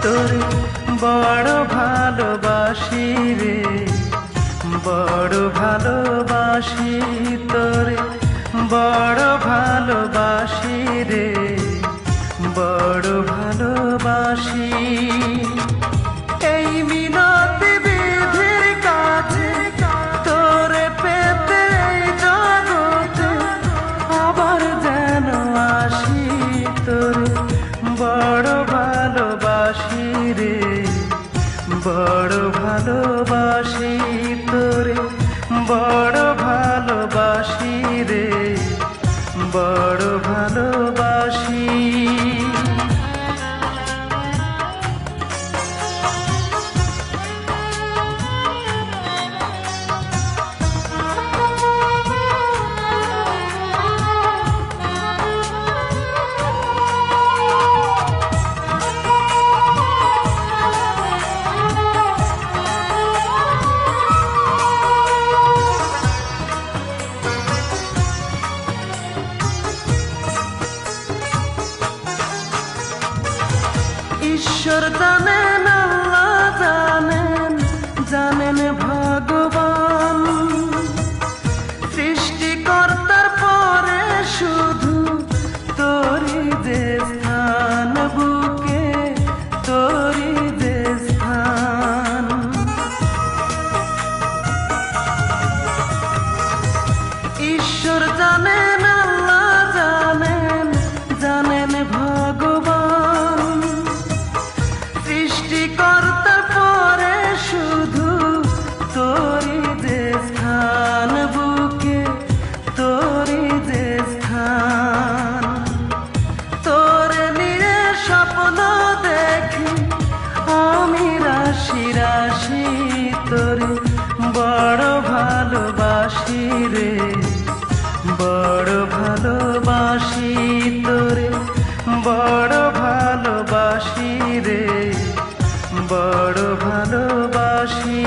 তোরে বড় ভালোবাসি রে, বড় ভালোবাসি তোরে, বড় ভালোবাসি রে, বড় ভালোবাসি। এই মিনতি বিধির কাছে তোরে পেতে এই জগতে আবার যেন আসি তোরে বড় ভালোবাসি রে, বড় ভালোবাসি তোরে, বড় ভালোবাসি রে, বড় ভালোবাসি। ঈশ্বর জানেন, আল্লাহ জানেন, জানেন ভগবান। সৃষ্টিকর্তার পরে শুধু তোরই যে স্থান বুকে, তোরই যে স্থান। ঈশ্বর জানেন, আল্লাহ জানেন, জানেন ভগবান। সৃষ্টিকর্তার পরে শুধু তোরই যে স্থান বুকে, তোরই যে স্থান। তোরে নিয়ে স্বপ্ন দেখি আমি রাশি রাশি তোরে বড় ভালোবাসি রে, বড় ভালোবাসি তোরে, বড় ভালোবাসি রে, বড় ভালোবাসি।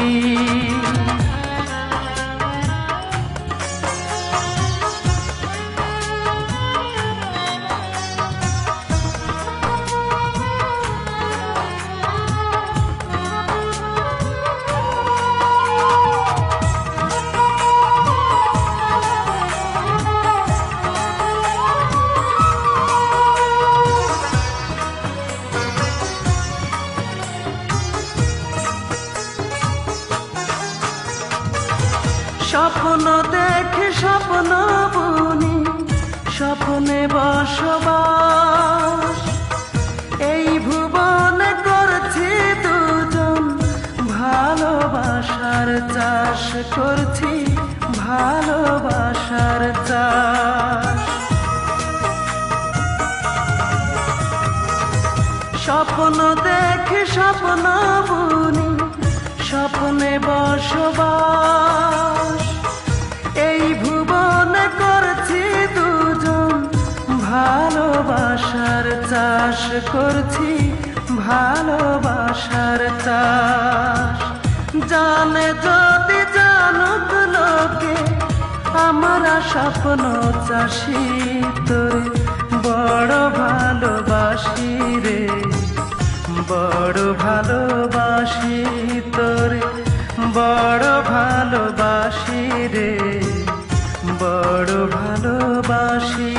স্বপ্ন দেখে স্বপ্ন বুনি, স্বপ্নে বসবাস। এই ভুবনে করছি দুজন ভালোবাসার চাষ, করছি ভালোবাসার চাষ। স্বপ্ন দেখে স্বপ্ন বুনি, স্বপ্নে বসবাস। এই ভুবনে করছি দুজন ভালোবাসার চাষ, করছি ভালোবাসার চাষ। জানে যদি জানুক লোকে আমরা স্বপ্ন চাষি তোরে বড় ভালোবাসি রে, বড় ভালোবাসি তোরে, বড় ভালোবাসি রে, বড় ভালোবাসি।